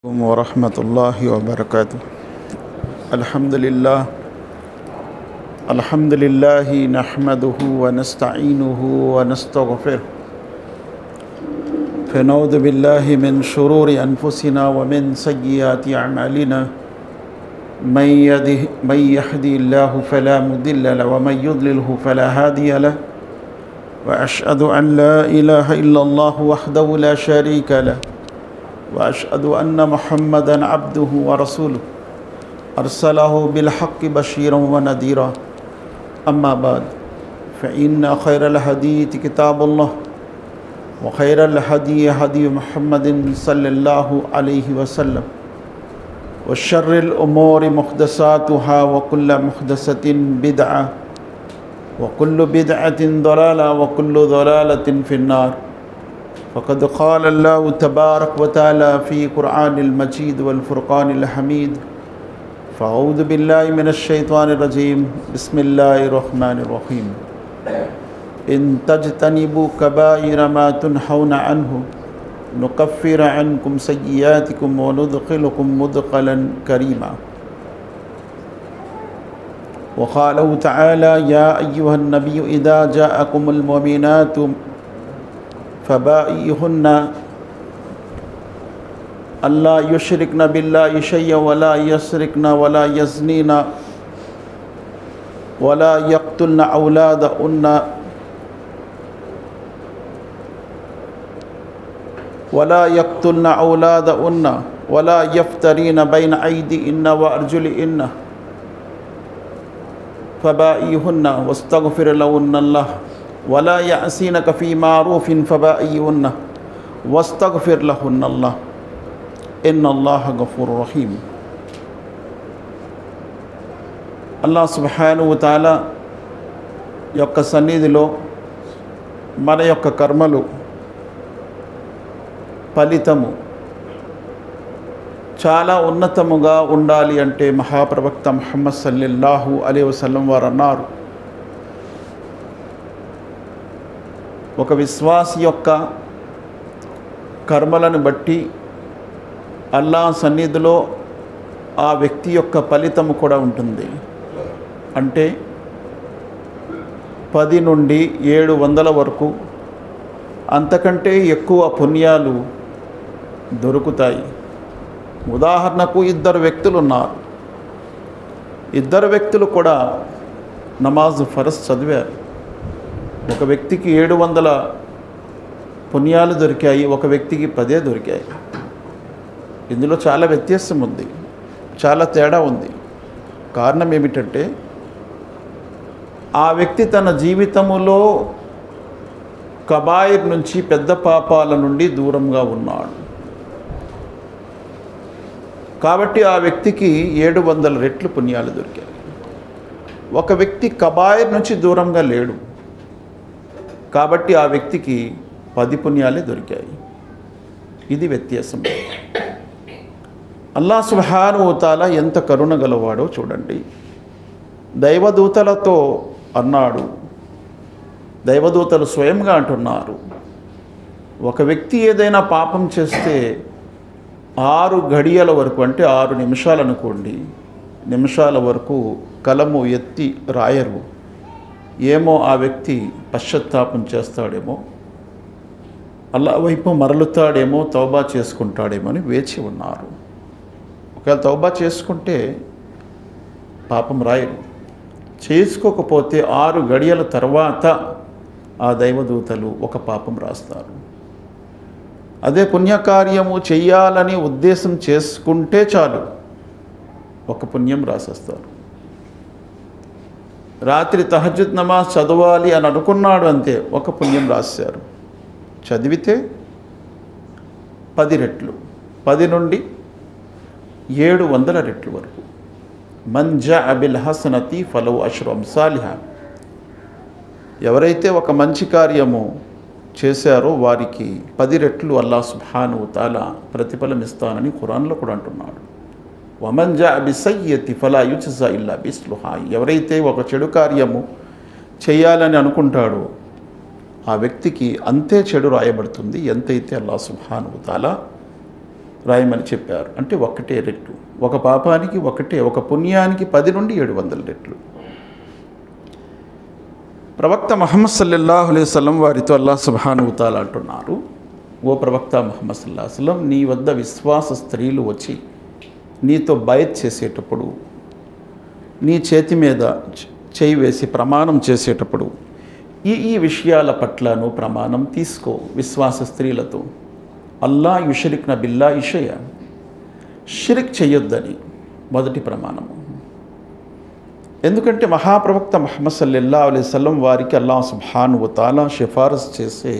ورحمة الله وبركاته. الحمد لله نحمده ونستعينه ونستغفره فنعوذ بالله من شرور أنفسنا ومن سيئات أعمالنا من يهدي الله فلا مضل له ومن يضلله فلا هادي له وأشهد أن لا إله إلا الله وحده لا شريك له وأشهد أن محمدًا عبده ورسوله أرسله بالحق بشيرا ونذيرا أما بعد فإن خير الحديث كتاب الله وخير الهدي هدي محمد صلى الله عليه وسلم وشر الأمور محدثاتها وكل محدثة بدعة وكل بدعة ضلالة وكل ضلالة في النار. فقد قال الله تبارك وتعالى في قرآن المجيد والفرقان الحميد فأعوذ بالله من الشيطان الرجيم بسم الله الرحمن الرحيم إن تجتنبوا كبائر ما تنهون عنه نكفر عنكم سيئاتكم وندخلكم مدخلا كريما. وقاله تعالى يا أيها النبي إذا جاءكم المؤمنات فبائعهن ألا يشركن بالله شيئا ولا يسرقن ولا يزنين ولا يقتلن أولادهن ولا يفترين بين أيديهن وأرجلهن فبائعهن واستغفر لهن الله ولا يعصينك في معروف فبائعهن واستغفر لهن الله إن الله غفور رحيم. అల్లాహ్ సుబ్హానహు వ తఆలా యొక్క సన్నిధిలో మన యొక్క కర్మలు ఫలితము చాలా ఉన్నతముగా ఉండాలి అంటే మహాప్రవక్త ముహమ్మద్ సల్లల్లాహు అలైహి వసల్లం వారు అన్నారు, ఒక విశ్వాసి యొక్క కర్మలను బట్టి అల్లాహ్ సన్నిధిలో ఆ వ్యక్తి యొక్క ఫలితము కూడా ఉంటుంది. అంటే 10 నుండి 700 వరకు అంతకంటే ఎక్కువ పుణ్యాలు దొరుకుతాయి. ఉదాహరణకు 2 వ్యక్తులు ఉన్నారు. 2 వ్యక్తులు కూడా నమాజ్ ఫరజ్ చదివారు. ఒక వ్యక్తికి 700 పుణ్యాలు దొరికాయి, ఒక వ్యక్తికి 10 దొరికాయి. ఇందులో చాలా వ్యత్యాసం ఉంది, చాలా తేడా ఉంది. కారణం ఏమిటంటే ఆ వ్యక్తి తన జీవితంలో కబాయిర్ నుంచి పెద్ద పాపాల నుండి దూరంగా ఉన్నాడు. కాబట్టి ఆ వ్యక్తికి 700 రెట్లు పుణ్యాలు దొరికాయి. ఒక వ్యక్తి కబాయిర్ నుంచి దూరంగా లేడు కాబట్టి ఆ వ్యక్తికి 10 పుణ్యాలే దొరికాయి. ఇది వ్యత్యాసం. అల్లాహ్ సుబ్హానహు వ తఆలా ఎంత కరుణ గలవాడో చూడండి. దైవదూతలతో అన్నాడు, దైవదూతలు స్వయంగా అంటున్నారు, ఒక వ్యక్తి ఏదైనా పాపం చేస్తే 6 గడియల వరకు, అంటే 6 నిమిషాలు అనుకోండి, నిమిషాల వరకు కలము ఎత్తి రాయరు. ఏమో ఆ వ్యక్తి పశ్చాత్తాపం చేస్తాడేమో, అల్లాహ్ వైపు మరలుతాడేమో, తౌబా చేసుకుంటాడేమో అని వేచి ఉన్నారు. ఒకవేళ తౌబా చేసుకుంటే పాపం రాయరు, చేసుకోకపోతే 6 గడియల తర్వాత ఆ దైవదూతలు ఒక పాపం రాస్తారు. అదే పుణ్యకార్యము చెయ్యాలని ఉద్దేశం చేసుకుంటే చాలు, ఒక పుణ్యం రాసేస్తారు. రాత్రి తహజ్జుద్ నమాజ్ చదవాలి అని అనుకున్నాడు, అంతే, ఒక పుణ్యం రాశారు. చదివితే 10 రెట్లు, 10 నుండి 700 రెట్లు వరకు. మన్ జాఅ బిల్ హసనతి ఫలహు అష్రు అమ్సాలిహా. ఎవరైతే ఒక మంచి కార్యము చేశారో వారికి 10 రెట్లు అల్లాహ్ సుబ్హానహు వ తఆలా ప్రతిఫలం ఇస్తానని ఖురాన్లో కూడా అంటున్నాడు. వమన్ జాఅ బిసయ్యతి ఫలా యుజ్జా ఇల్లా బిస్లుహా. ఎవరైతే ఒక చెడు కార్యము చేయాలని అనుకుంటాడో ఆ వ్యక్తికి అంతే చెడు రాయబడుతుంది ఎంతైతే అల్లాహ్ సుబ్హానహు వ తఆలా రాయమని చెప్పారు. అంటే ఒకటే రెట్లు, ఒక పాపానికి ఒకటే, ఒక పుణ్యానికి 10 నుండి 700 రెట్లు. ప్రవక్త ముహమ్మద్ సల్లల్లాహు అలైహి వసల్లం వారితో అల్లాహ్ సుబ్హానహు వ తఆలా అంటున్నారు, ఓ ప్రవక్త ముహమ్మద్ సల్లల్లాహు అలైహి వసల్లం, నీ వద్ద విశ్వాస స్త్రీలు వచ్చి నీతో బయత్ చేసేటప్పుడు, నీ చేతి మీద చేయి వేసి ప్రమాణం చేసేటప్పుడు ఈ విషయాల పట్ల నువ్వు ప్రమాణం తీసుకో. విశ్వాస స్త్రీలతో అల్లా యుషరిక్న బిల్లా ఇషయ, షిరిక్ చెయ్యొద్దని మొదటి ప్రమాణము. ఎందుకంటే మహాప్రవక్త ముహమ్మద్ సల్లల్లాహు అలైహి వసల్లం వారికి అల్లాహ్ సుబ్హానహు వ తఆలా సిఫారసు చేసే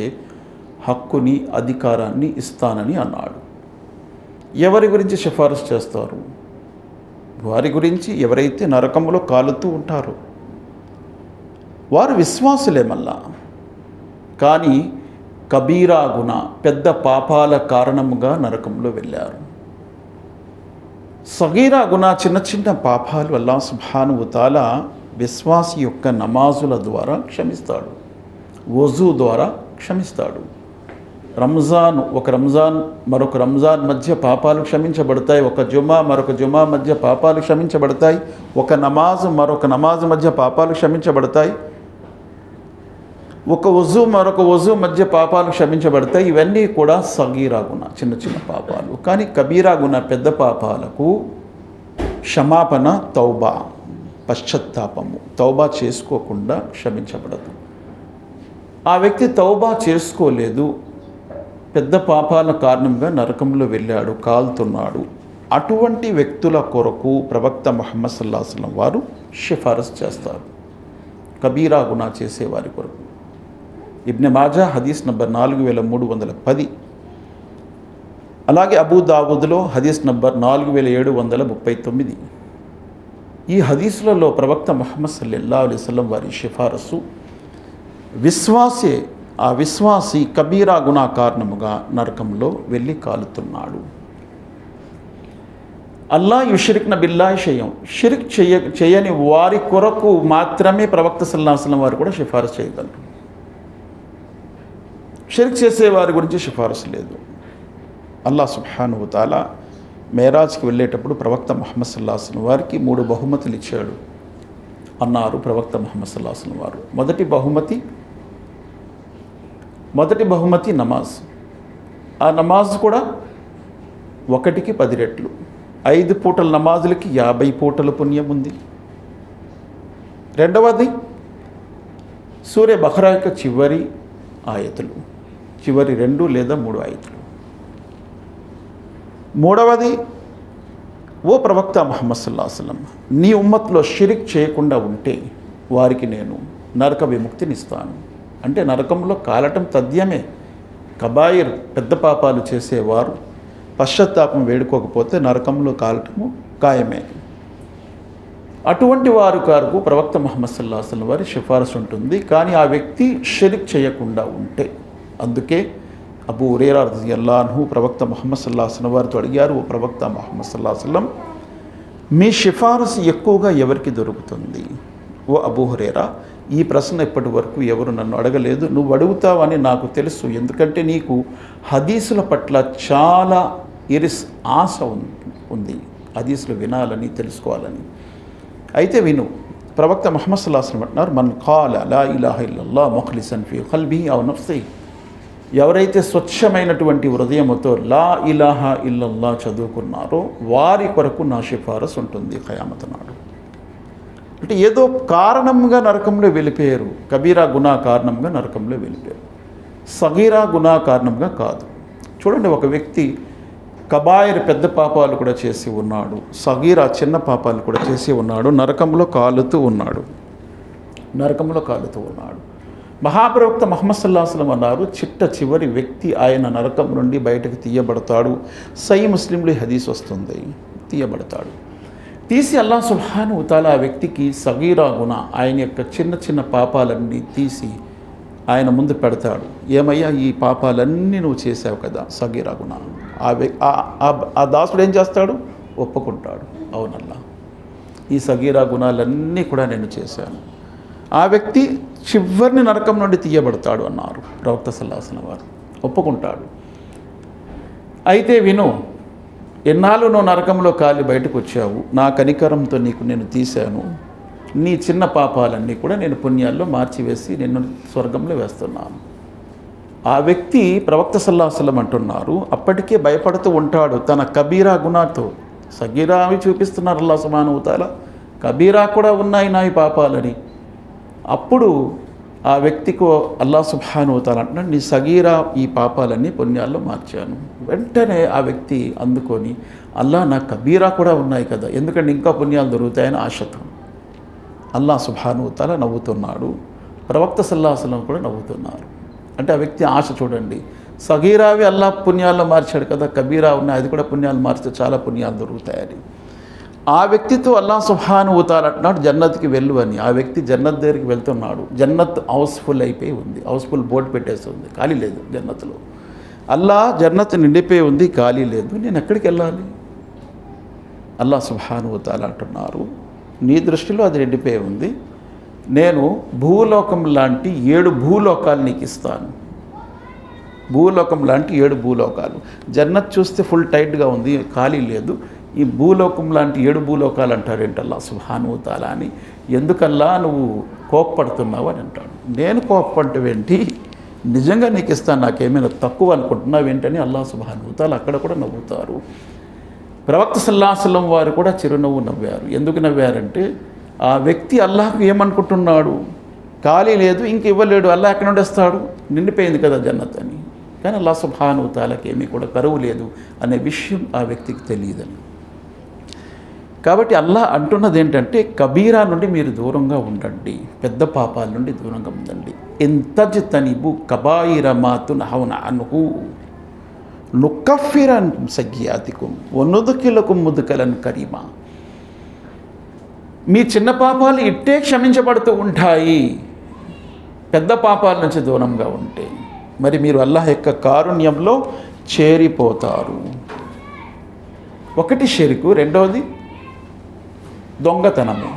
హక్కుని, అధికారాన్ని ఇస్తానని అన్నాడు. ఎవరి గురించి సిఫారసు చేస్తారు? వారి గురించి ఎవరైతే నరకంలో కాలుతూ ఉంటారో వారు విశ్వాసులే. మళ్ళా కానీ కబీరా గుణ, పెద్ద పాపాల కారణముగా నరకంలో వెళ్ళారు. సగీరా గుణ, చిన్న చిన్న పాపాలు అల్లాహ్ సుబ్హానహు వ తఆలా విశ్వాసి యొక్క నమాజుల ద్వారా క్షమిస్తాడు, వజూ ద్వారా క్షమిస్తాడు. ఒక రంజాన్ మరొక రంజాన్ మధ్య పాపాలు క్షమించబడతాయి. ఒక జుమా మరొక జుమా మధ్య పాపాలు క్షమించబడతాయి. ఒక నమాజు మరొక నమాజు మధ్య పాపాలు క్షమించబడతాయి. ఒక వజూ మరొక వజూ మధ్య పాపాలు క్షమించబడతాయి. ఇవన్నీ కూడా సగీరా గుణ, చిన్న చిన్న పాపాలు. కానీ కబీరా గుణ, పెద్ద పాపాలకు క్షమాపణ, తౌబా, పశ్చాత్తాపము. తౌబా చేసుకోకుండా క్షమించబడదు. ఆ వ్యక్తి తౌబా చేసుకోలేదు, పెద్ద పాపాల కారణంగా నరకంలో వెళ్ళాడు, కాలుతున్నాడు. అటువంటి వ్యక్తుల కొరకు ప్రవక్త ముహమ్మద్ సల్లల్లాహు అలైహి వసల్లం వారు సిఫారసు చేస్తారు, కబీరా గునా చేసేవారి కొరకు. ఇబ్న్ మాజా హదీస్ నంబర్ 4310, అలాగే అబూ దావూద్లో హదీస్ నంబర్ 4739. ఈ హదీసులలో ప్రవక్త ముహమ్మద్ సల్లల్లాహు అలైహి వసల్లం వారి సిఫారసు ఆ విశ్వాసి కబీరా గునా కారణముగా నరకంలో వెళ్ళి కాలుతున్నాడు. అల్లా యుషరిక్న బిల్లా షయం, షిరిక్ చేయని వారి కొరకు మాత్రమే ప్రవక్త సల్లల్లాహు అలైహి వసల్లం వారు కూడా సిఫారసు చేయగలరు. షిరిక్ చేసే వారి గురించి సిఫారసు లేదు. అల్లాహ్ సుబ్హానహు వ తఆలా మేరాజ్కి వెళ్ళేటప్పుడు ప్రవక్త ముహమ్మద్ సల్లల్లాహు అలైహి వసల్లం వారికి 3 బహుమతులు ఇచ్చాడు అన్నారు ప్రవక్త ముహమ్మద్ సల్లల్లాహు అలైహి వసల్లం వారు. మొదటి బహుమతి నమాజ్. ఆ నమాజ్ కూడా 1కి 10 రెట్లు. 5 పూటల నమాజులకి 50 పూటల పుణ్యం ఉంది. రెండవది సూర్య బఖరా యొక్క చివరి ఆయతులు, చివరి 2 లేదా 3 ఆయతులు. మూడవది, ఓ ప్రవక్త ముహమ్మద్ సల్లల్లాహు అలైహి వసల్లం, నీ ఉమ్మత్లో షిరిక్ చేయకుండా ఉంటే వారికి నేను నరక విముక్తినిస్తాను. అంటే నరకంలో కాలటం తథ్యమే. కబాయిర్, పెద్ద పాపాలు చేసేవారు పశ్చాత్తాపం వేడుకోకపోతే నరకంలో కాలటము ఖాయమే. అటువంటి వారి కొరకు ప్రవక్త ముహమ్మద్ సల్లల్లాహు అలైహి వసల్లం వారి సిఫారసు ఉంటుంది. కానీ ఆ వ్యక్తి షిరిక్ చేయకుండా ఉంటే. అందుకే అబూ హురైరా రజియల్లాహు అన్హు ప్రవక్త ముహమ్మద్ సల్లల్లాహు అలైహి వసల్లం వారితో అడిగారు, ఓ ప్రవక్త ముహమ్మద్ సల్లల్లాహు అలైహి వసల్లం, మీ సిఫారసు ఎక్కువగా ఎవరికి దొరుకుతుంది? ఓ అబూ హురైరా, ఈ ప్రశ్న ఇప్పటి వరకు ఎవరు నన్ను అడగలేదు, నువ్వు అడుగుతావని నాకు తెలుసు. ఎందుకంటే నీకు హదీసుల పట్ల చాలా ఆశ ఉంది, హదీసులు వినాలని, తెలుసుకోవాలని. అయితే విను. ప్రవక్త ముహమ్మద్ సల్లల్లాహు అలైహి వసల్లం అంటున్నారు, మన్ ఖాల లా ఇలాహ ఇల్లల్లాహ్ ముఖ్లిసన్ ఫీ ఖల్బిహి ఔ నఫ్సిహి, ఎవరైతే స్వచ్ఛమైనటువంటి హృదయముతో లా ఇలాహ ఇల్లల్లాహ్ చదువుకున్నారో వారి కొరకు నా సిఫారసు ఉంటుంది ఖయామత్ నాడు. అంటే ఏదో కారణంగా నరకంలో వెళ్ళిపోయారు, కబీరా గునా కారణంగా నరకంలో వెళ్ళిపోయారు, సగీరా గునా కారణంగా కాదు. చూడండి, ఒక వ్యక్తి కబాయిర్, పెద్ద పాపాలు కూడా చేసి ఉన్నాడు, సగీరా, చిన్న పాపాలు కూడా చేసి ఉన్నాడు, నరకంలో కాలుతూ ఉన్నాడు. మహాప్రవక్త ముహమ్మద్ సల్లల్లాహు అలైహి వసల్లం అన్నారు, చివరి వ్యక్తి ఆయన నరకం నుండి బయటకు తీయబడతాడు. సహీహ్ ముస్లింలో హదీస్ వస్తుంది, తీయబడతాడు. తీసి అల్లాహ్ సుబ్హానహు వ తఆలా ఆ వ్యక్తికి సగీరా గుణ, ఆయన యొక్క చిన్న చిన్న పాపాలన్నీ తీసి ఆయన ముందు పెడతాడు. ఏమయ్యా, ఈ పాపాలన్నీ నువ్వు చేసావు కదా, సగీరా గుణ. ఆ దాసుడు ఏం చేస్తాడు? ఒప్పుకుంటాడు, అవునల్లా, ఈ సగీరా గుణాలన్నీ కూడా నేను చేశాను. ఆ వ్యక్తి చివరిని నరకం నుండి తీయబడతాడు అన్నారు ప్రవక్త సల్లల్లాహు అలైహి వసల్లం వారు. ఒప్పుకుంటాడు. అయితే విను, ఎన్నాళ్ళు నువ్వు నరకంలో కాలి బయటకు వచ్చావు, నా కనికరంతో నీకు నేను తీశాను, నీ చిన్న పాపాలన్నీ కూడా నేను పుణ్యాల్లో మార్చివేసి నిన్ను స్వర్గంలో వేస్తున్నాను. ఆ వ్యక్తి ప్రవక్త సల్లల్లాహు అలైహి వసల్లం అంటున్నారు, అప్పటికే భయపడుతూ ఉంటాడు తన కబీరా గునాతో. సగీరా అవి చూపిస్తున్నారు అల్లాహ్ సుబ్హానహు వ తఆలా, కబీరా కూడా ఉన్నాయి నా ఈ పాపాలని. అప్పుడు ఆ వ్యక్తికి అల్లాహ్ సుబ్హానహు వ తఆలా అంటున్నాడు, నీ సగీరా ఈ పాపాలన్నీ పుణ్యాల్లో మార్చాను. వెంటనే ఆ వ్యక్తి అందుకొని, అల్లాహ్ నా కబీరా కూడా ఉన్నాయి కదా, ఎందుకంటే ఇంకా పుణ్యాలు దొరుకుతాయని ఆశతో అల్లాహ్ సుబ్హానహు వ తఆలా నవ్వుతున్నాడు. ప్రవక్త సల్లల్లాహు అలైహి వసల్లం కూడా నవ్వుతున్నారు. అంటే ఆ వ్యక్తి ఆశ చూడండి, సగీరావి అల్లాహ్ పుణ్యాల్లో మార్చాడు కదా, కబీరా ఉన్నాయి అది కూడా పుణ్యాలు మార్చితే చాలా పుణ్యాలు దొరుకుతాయని. ఆ వ్యక్తితో అల్లాహ్ సుబ్హానహు వ తఆలా అంటున్నాడు, జన్నత్కి వెళ్ళు అని. ఆ వ్యక్తి జన్నత్ దగ్గరికి వెళ్తున్నాడు. జన్నత్ హౌస్ఫుల్ అయిపోయి ఉంది, హౌస్ఫుల్ బోర్డు పెట్టేసి ఉంది, ఖాళీ లేదు జన్నత్లో. అల్లాహ్ జన్నత్ నిండిపోయి ఉంది, ఖాళీ లేదు, నేను ఎక్కడికి వెళ్ళాలి? అల్లాహ్ సుబ్హానహు వ తఆలా అంటున్నారు, నీ దృష్టిలో అది నిండిపోయి ఉంది, నేను భూలోకం లాంటి 7 భూలోకాలు నీకు ఇస్తాను. భూలోకం లాంటి 7 భూలోకాలు. జన్నత్ చూస్తే ఫుల్ టైట్గా ఉంది, ఖాళీ లేదు. ఈ భూలోకం లాంటి 7 భూలోకాలు అంటారేంటి అల్లాహ్ సుబ్హానహు వ తఆలా అని. ఎందుకల్లా నువ్వు కోప్పడుతున్నావు అని అంటాడు. నేను కోప్పడటమేంటి, నిజంగా నీకు ఇస్తాను, నాకేమైనా తక్కువ అనుకుంటున్నావు ఏంటని అల్లాహ్ సుబ్హానహు వ తఆలా అక్కడ కూడా నవ్వుతారు. ప్రవక్త సల్లల్లాహు అలైహి వసల్లం వారు కూడా చిరునవ్వు నవ్వారు. ఎందుకు నవ్వారంటే, ఆ వ్యక్తి అల్లాహ్కు ఏమనుకుంటున్నాడు, ఖాళీ లేదు, ఇంక ఇవ్వలేడు, అల్లాహ్ ఎక్కడ నుండి వస్తాడు, నిండిపోయింది కదా జన్నత్ అని. కానీ అల్లాహ్ సుబ్హానహు వ తఆలాకి ఏమీ కూడా కరువు లేదు అనే విషయం ఆ వ్యక్తికి తెలియదని. కాబట్టి అల్లాహ్ అంటున్నది ఏంటంటే, కబీరా నుండి మీరు దూరంగా ఉండండి, పెద్ద పాపాల నుండి దూరంగా ఉండండి. ఇంతజ్తనిబు కబాయిర మా తున్హౌన అన్హు నుకఫిర్ అన్కుం సయ్యిఆతికుం వనుద్ఖిలుకుం ముద్ఖలన్ కరీమా. మీ చిన్న పాపాలు ఇట్టే క్షమించబడుతూ ఉంటాయి పెద్ద పాపాల నుంచి దూరంగా ఉంటే. మరి మీరు అల్లాహ్ యొక్క కారుణ్యంలో చేరిపోతారు. ఒకటి షిర్కు, రెండవది దొంగతనము.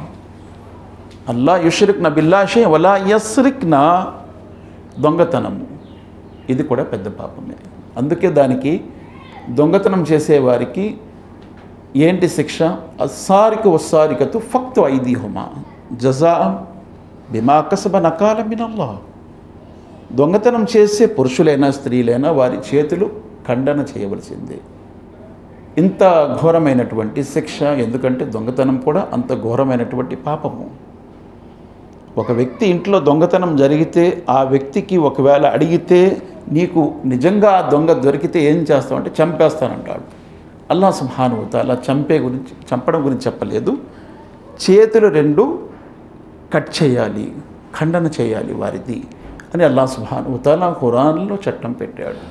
అల్లా యుష్రిక్న బిల్లాహి షైఅన్ వలా యస్రిక్న, దొంగతనము ఇది కూడా పెద్ద పాపమే. అందుకే దానికి దొంగతనం చేసేవారికి ఏంటి శిక్ష? అస్సారికు వస్సారికతు ఫక్తు ఐదీహుమా జజాఅం బిమా కసబ నకాల మినల్లాహ్. దొంగతనం చేసే పురుషులైనా స్త్రీలైనా వారి చేతులు ఖండన చేయవలసిందే. ఇంత ఘోరమైనటువంటి శిక్ష, ఎందుకంటే దొంగతనం కూడా అంత ఘోరమైనటువంటి పాపము. ఒక వ్యక్తి ఇంట్లో దొంగతనం జరిగితే ఆ వ్యక్తికి ఒకవేళ అడిగితే, నీకు నిజంగా ఆ దొంగ దొరికితే ఏం చేస్తావంటే చంపేస్తానంటాడు. అల్లాహ్ సుబ్హానహు వ తఆలా చంపడం గురించి చెప్పలేదు, చేతులు 2 కట్ చేయాలి, ఖండన చేయాలి వారిది అని అల్లాహ్ సుబ్హానహు వ తఆలా ఖురాన్లో చట్టం పెట్టాడు.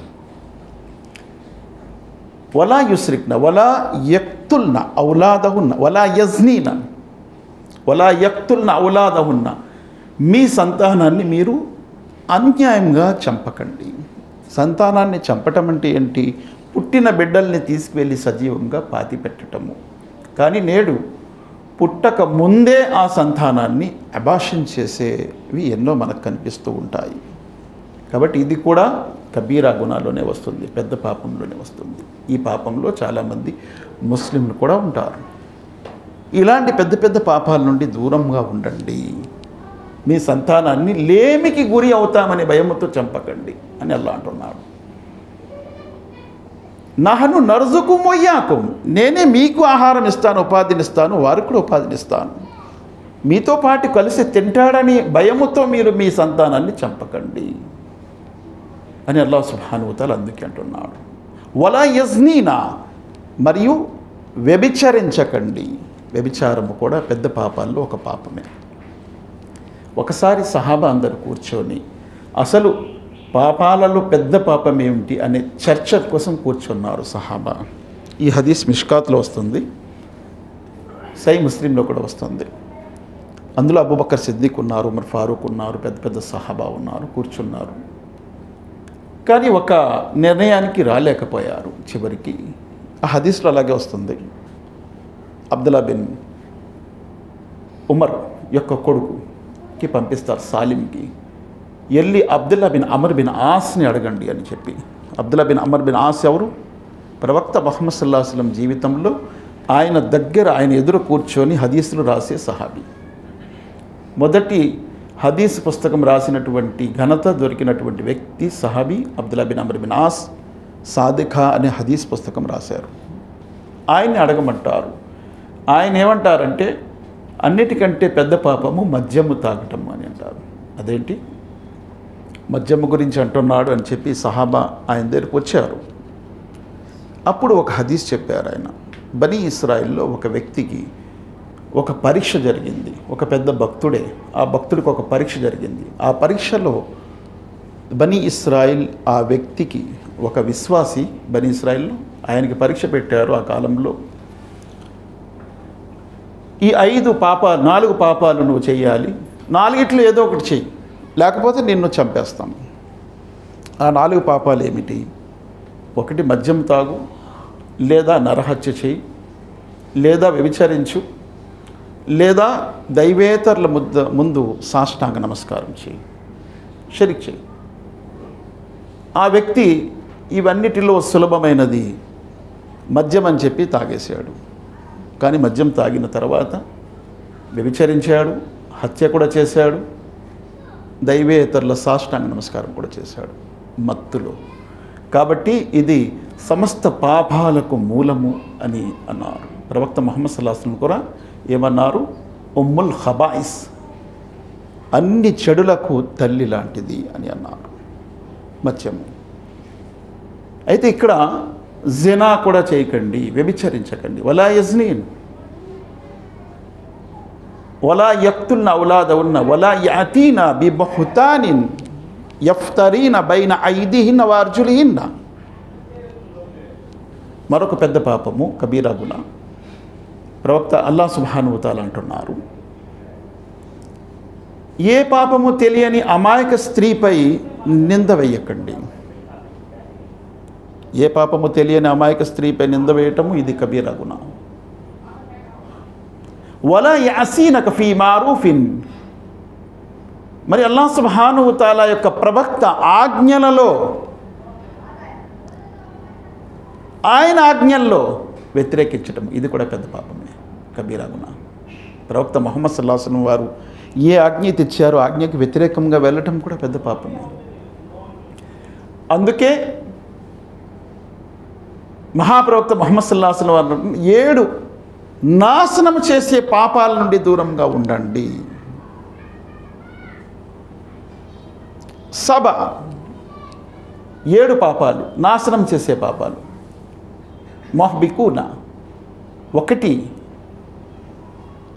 వలా యుస్రిక్న వలా యక్తుల్న ఔలాదహున్న వలా యజ్నీన వలా యక్తుల్న ఔలాదహున్న, మీ సంతానాన్ని మీరు అన్యాయంగా చంపకండి. సంతానాన్ని చంపటం అంటే ఏంటి? పుట్టిన బిడ్డల్ని తీసుకువెళ్ళి సజీవంగా పాతిపెట్టటము. కానీ నేడు పుట్టక ముందే ఆ సంతానాన్ని అబార్షన్ చేసేవి ఎన్నో మనకు కనిపిస్తూ ఉంటాయి. కాబట్టి ఇది కూడా కబీరా గుణాల్లోనే వస్తుంది, పెద్ద పాపంలోనే వస్తుంది. ఈ పాపంలో చాలామంది ముస్లింలు కూడా ఉంటారు. ఇలాంటి పెద్ద పెద్ద పాపాల నుండి దూరంగా ఉండండి. మీ సంతానాన్ని లేమికి గురి అవుతామనే భయముతో చంపకండి అని అల్లాహ్ అంటున్నాడు. నహను నర్జుకుం వయ్యాకుం, నేనే మీకు ఆహారం ఇస్తాను, ఉపాధినిస్తాను, వారికి కూడా ఉపాధినిస్తాను. మీతో పాటు కలిసి తింటాడని భయముతో మీరు మీ సంతానాన్ని చంపకండి అని అల్లాహ్ సుబ్హానహు వ తఆలా అందుకే అంటున్నాడు. వలా యజ్నీనా, మరియు వ్యభిచరించకండి. వ్యభిచారము కూడా పెద్ద పాపాల్లో ఒక పాపమే. ఒకసారి సహాబా అందరు కూర్చొని అసలు పాపాలలో పెద్ద పాపం ఏమిటి అనే చర్చ కోసం కూర్చున్నారు సహాబా. ఈ హదీస్ మిష్కాత్లో వస్తుంది, సహీహ్ ముస్లింలో కూడా వస్తుంది. అందులో అబూబకర్ సిద్దిక్ ఉన్నారు, ఉమర్ ఫారూక్ ఉన్నారు, పెద్ద పెద్ద సహాబా ఉన్నారు, కూర్చున్నారు. కానీ ఒక నిర్ణయానికి రాలేకపోయారు చివరికి. ఆ హదీస్లో అలాగే వస్తుంది. అబ్దుల్లా బిన్ ఉమర్ యొక్క కొడుకుకి పంపిస్తారు సాలింకి, వెళ్ళి అబ్దుల్లా బిన్ అమర్ బిన్ ఆస్ని అడగండి అని చెప్పి. అబ్దుల్లా బిన్ అమర్ బిన్ ఆస్ ఎవరు? ప్రవక్త ముహమ్మద్ సల్లల్లాహు అలైహి వసల్లం జీవితంలో ఆయన దగ్గర, ఆయన ఎదురు కూర్చొని హదీసులు రాసే సహాబీ. మొదటి హదీస్ పుస్తకం రాసినటువంటి ఘనత దొరికినటువంటి వ్యక్తి సహాబీ అబ్దుల్లా బిన్ అమ్ర్ బిన్ ఆస్ సాదిఖా అనే హదీస్ పుస్తకం రాశారు. ఆయన్ని అడగమంటారు. ఆయన ఏమంటారంటే, అన్నిటికంటే పెద్ద పాపము మద్యము తాగటము అని అంటారు. అదేంటి, మద్యము గురించి అంటున్నాడు అని చెప్పి సహాబా ఆయన దగ్గరికి వచ్చారు. అప్పుడు ఒక హదీస్ చెప్పారు ఆయన. బనీ ఇస్రాయిల్లో ఒక వ్యక్తికి ఒక పరీక్ష జరిగింది. ఒక పెద్ద భక్తుడే, ఆ భక్తుడికి ఒక పరీక్ష జరిగింది. ఆ పరీక్షలో బనీ ఇస్రాయిల్ ఆ వ్యక్తికి, ఒక విశ్వాసి బనీ ఇస్రాయిల్లో ఆయనకి పరీక్ష పెట్టారు. ఆ కాలంలో ఈ 4 పాపాలు నువ్వు చేయాలి, 4 ఏదో ఒకటి చెయ్యి, లేకపోతే నిన్ను చంపేస్తాను. ఆ 4 పాపాలు ఏమిటి? 1 మద్యం తాగు, లేదా నరహత్య చేయి, లేదా వ్యభిచరించు, లేదా దైవేతరుల ముందు సాష్టాంగ నమస్కారం చేయి, షరిక్ చేయి. ఆ వ్యక్తి ఇవన్నిటిలో సులభమైనది మద్యం అని చెప్పి తాగేశాడు. కానీ మద్యం తాగిన తర్వాత వ్యభిచరించాడు, హత్య కూడా చేశాడు, దైవేతరుల సాష్టాంగ నమస్కారం కూడా చేశాడు మత్తులో. కాబట్టి ఇది సమస్త పాపాలకు మూలము అని అన్నారు. ప్రవక్త ముహమ్మద్ సల్లల్లాహు అలైహి వసల్లం కూడా ఏమన్నారు? ఉమ్ముల్ ఖబాయిస్, అన్ని చెడులకు తల్లి లాంటిది అని అన్నారు మద్యము. అయితే ఇక్కడ జినా కూడా చేయకండి, వ్యభిచరించకండి. వలా యజ్నీన్ వలా యక్తుల్న ఔలాదహున్న వలా యాతీనా బిబుహ్తానిన్ యఫ్తరీన బైన ఐదిహిన్న వార్జులిహిన్న. మరొక పెద్ద పాపము కబీరా గునా. ప్రవక్త అల్లాహ్ సుబ్హానహు వ తఆలా అంటున్నారు, ఏ పాపము తెలియని అమాయక స్త్రీపై నింద వేయకండి. ఏ పాపము తెలియని అమాయక స్త్రీపై నింద వేయటము ఇది కబీరా గునా. వలా యాసీనక ఫీ మారూఫిన్. మరి అల్లాహ్ సుబ్హానహు వ తఆలా యొక్క ప్రవక్త ఆజ్ఞలలో, ఆయన ఆజ్ఞల్లో వ్యతిరేకించటం ఇది కూడా పెద్ద పాపమే, కబీరా గునా. ప్రవక్త ముహమ్మద్ సల్లల్లాహు అలైహి వసల్లం వారు ఏ ఆజ్ఞ తెచ్చారో ఆజ్ఞకి వ్యతిరేకంగా వెళ్ళటం కూడా పెద్ద పాపమే. అందుకే మహాప్రవక్త ముహమ్మద్ సల్లల్లాహు అలైహి వసల్లం వారు 7 నాశనం చేసే పాపాల నుండి దూరంగా ఉండండి. సభ 7 పాపాలు, నాశనం చేసే పాపాలు. మొహ్బికూనా, 1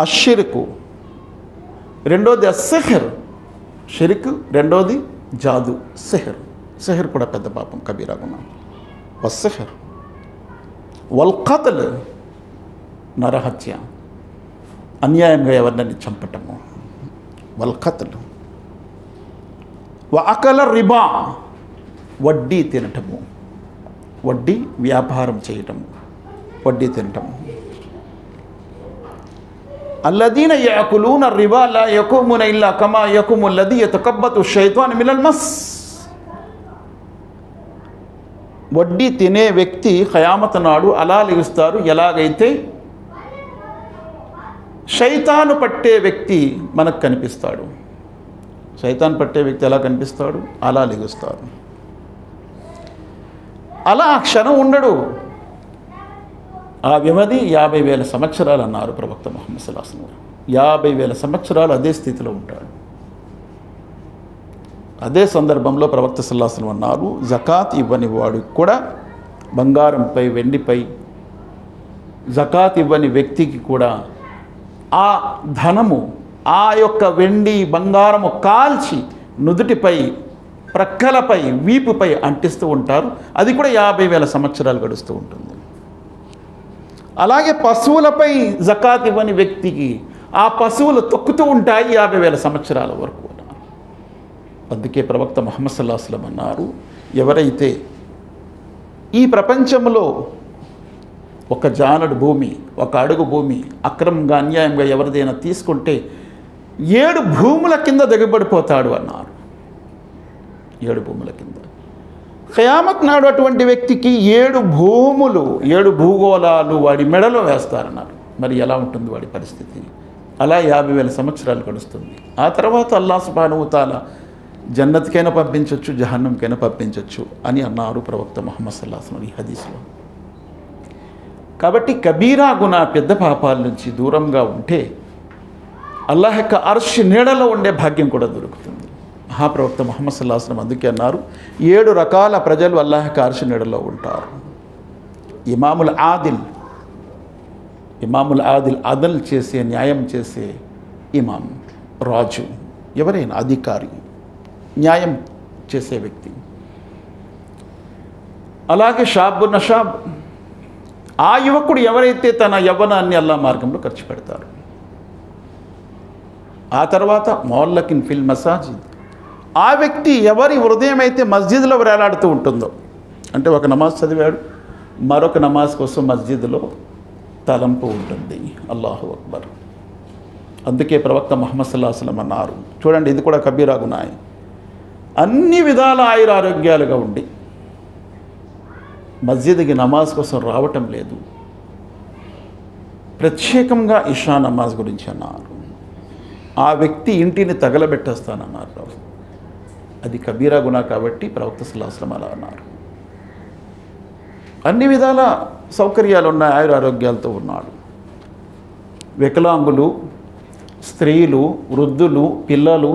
అషిర్కు, 2ది అస్సిహర్, షిర్క్, 2ది జాదు, సిహర్. సిహర్ కూడా పెద్ద పాపం, కబీరా గునా. వస్సిహర్ వల్ ఖత్ల్, నరహత్య, అన్యాయంగా ఎవరిని చంపటము, వల్ ఖత్ల్. వ అకల రిబా, వడ్డీ తినటము, వడ్డీ వ్యాపారం చేయటము, వడ్డీ తినటము. అల్లదీన యఅకులూన రిబా లా యకూమున ఇల్లా కమా యకూము అల్లదీ యతకబ్బతు షైతాను మినల్ మస్. వడ్డీ తినే వ్యక్తి ఖయామత్ నాడు అలా లెగుస్తారు ఎలాగైతే శైతాను పట్టే వ్యక్తి మనకు కనిపిస్తాడు. శైతాన్ పట్టే వ్యక్తి ఎలా కనిపిస్తాడు? అలా లెగుస్తాడు. అలా ఆ క్షణం ఉండడు. ఆ వ్యవధి 50,000 సంవత్సరాలు అన్నారు ప్రవక్త ముహమ్మద్ సల్లల్లాహు అలైహి వసల్లం. 50,000 సంవత్సరాలు అదే స్థితిలో ఉంటాడు. అదే సందర్భంలో ప్రవక్త సల్లల్లాహు అలైహి వసల్లం అన్నారు, జకాత్ ఇవ్వని వాడు కూడా, బంగారంపై వెండిపై జకాత్ ఇవ్వని వ్యక్తికి కూడా ఆ ధనము, ఆ యొక్క వెండి బంగారము కాల్చి నుదుటిపై, ప్రక్కలపై, వీపుపై అంటిస్తూ ఉంటారు. అది కూడా 50,000 సంవత్సరాలు గడుస్తూ ఉంటుంది. అలాగే పశువులపై జకాత్ ఇవ్వని వ్యక్తికి ఆ పశువులు తొక్కుతూ ఉంటాయి 50,000 సంవత్సరాల వరకు. అందుకే ప్రవక్త ముహమ్మద్ సల్లల్లాహు అలైహి వసల్లం అన్నారు, ఎవరైతే ఈ ప్రపంచంలో 1 జానడు భూమి, 1 అడుగు భూమి అక్రమంగా, అన్యాయంగా ఎవరిదైనా తీసుకుంటే 7 భూముల కింద దిగబడిపోతాడు అన్నారు. 7 భూముల కింద. ఖయామత్ నాడు అటువంటి వ్యక్తికి 7 భూములు 7 భూగోళాలు వాడి మెడలో వేస్తారన్నారు. మరి ఎలా ఉంటుంది వాడి పరిస్థితి? అలా 50,000 సంవత్సరాలు గడుస్తుంది. ఆ తర్వాత అల్లాహ్ సుబ్హానహు వ తఆలా జన్నత్కైనా పంపించవచ్చు, జహన్నంకైనా పంపించవచ్చు అని అన్నారు ప్రవక్త ముహమ్మద్ సల్లల్లాహు అలైహి వసల్లం ఈ హదీస్లో. కాబట్టి కబీరా గునా పెద్ద పాపాల నుంచి దూరంగా ఉంటే అల్లాహ్ యొక్క అర్ష్ నీడలో ఉండే భాగ్యం కూడా దొరుకుతుంది. మహాప్రవక్త ముహమ్మద్ సల్లల్లాహు అలైహి వసల్లం అందుకే అన్నారు, 7 రకాల ప్రజలు అల్లాహ్ యొక్క అర్ష్ నీడలో ఉంటారు. ఇమాముల్ ఆదిల్ అదల్ చేసే, న్యాయం చేసే ఇమాం, రాజు, ఎవరైనా అధికారి, న్యాయం చేసే వ్యక్తి. అలాగే షాబు నషాబ్, ఆ యువకుడు ఎవరైతే తన యవ్వనాన్ని అల్లాహ్ మార్గంలో ఖర్చు పెడతారు. ఆ తర్వాత మౌల్లకిన్ ఫిల్ మసాజిద్, ఆ వ్యక్తి ఎవరి హృదయం అయితే మస్జిద్లో వేలాడుతూ ఉంటుందో, అంటే ఒక నమాజ్ చదివాడు, మరొక నమాజ్ కోసం మస్జిద్లో తలంపు ఉంటుంది. అల్లాహు అక్బర్. అందుకే ప్రవక్త ముహమ్మద్ సల్లల్లాహు అలైహి వసల్లం అన్నారు, చూడండి ఇది కూడా కబీరా గునాహ్, అన్ని విధాల ఆయురారోగ్యాలుగా ఉండి మస్జిద్కి నమాజ్ కోసం రావటం లేదు. ప్రత్యేకంగా ఇషా నమాజ్ గురించి అన్నారు, ఆ వ్యక్తి ఇంటిని తగలబెట్టేస్తానన్నారు. అది కబీరా గునాహ్ కాబట్టి ప్రవక్త సల్లల్లాహు అలైహి వసల్లం అలా అన్నారు. అన్ని విధాల సౌకర్యాలు ఉన్నాయి, ఆయురారోగ్యాలతో ఉన్నాడు. వికలాంగులు, స్త్రీలు, వృద్ధులు, పిల్లలు,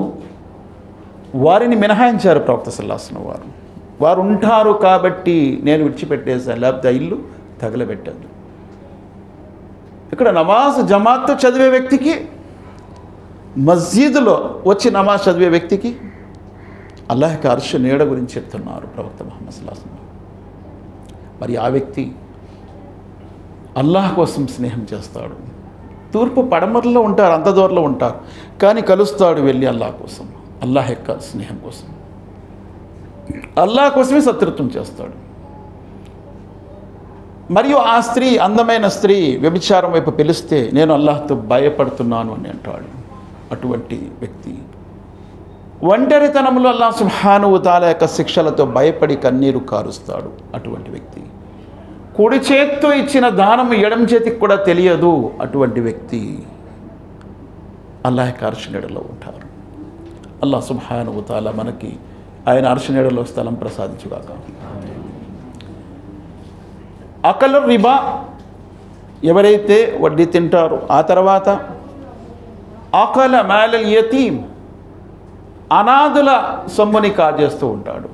వారిని మినహాయించారు ప్రవక్త సల్లల్లాహు అలైహి వసల్లం. వారు ఉంటారు కాబట్టి నేను విడిచిపెట్టేశాను, లేకపోతే ఇల్లు తగలబెట్టాను. ఇక్కడ నమాజ్ జమాత్తో చదివే వ్యక్తికి, మస్జిద్లో వచ్చి నమాజ్ చదివే వ్యక్తికి అల్లాహ్ యొక్క అర్ష్ నీడ గురించి చెప్తున్నారు ప్రవక్త ముహమ్మద్ సల్లల్లాహు అలైహి వసల్లం. మరి ఆ వ్యక్తి అల్లాహ్ కోసం స్నేహం చేస్తాడు. తూర్పు పడమరలో ఉంటారు, అంత దూరంలో ఉంటారు, కానీ కలుస్తాడు వెళ్ళి అల్లాహ్ కోసం, అల్లాహ్ యొక్క స్నేహం కోసం, అల్లాహ్ కోసమే శత్రుత్వం చేస్తాడు. మరియు ఆ స్త్రీ, అందమైన స్త్రీ వ్యభిచారం వైపు పిలిస్తే నేను అల్లాహ్తో భయపడుతున్నాను అని అంటాడు. అటువంటి వ్యక్తి ఒంటరితనంలో అల్లాహ్ సుబ్హానహు వ తఆలా యొక్క శిక్షలతో భయపడి కన్నీరు కారుస్తాడు. అటువంటి వ్యక్తి కుడి చేత్తో ఇచ్చిన దానం ఎడమ చేతికి కూడా తెలియదు. అటువంటి వ్యక్తి అల్లాహ్ యొక్క అర్ష్ నీడలో ఉంటారు. అల్లాహ్ సుబ్హానహు వ తఆలా మనకి ఆయన అర్ష్ నీడలో స్థలం ప్రసాదించుగాక. అకలు రిబా, ఎవరైతే వడ్డీ తింటారో, ఆ తర్వాత అకల మాలల్ యతీం, అనాథుల సొమ్ముని కాజేస్తూ ఉంటాడు.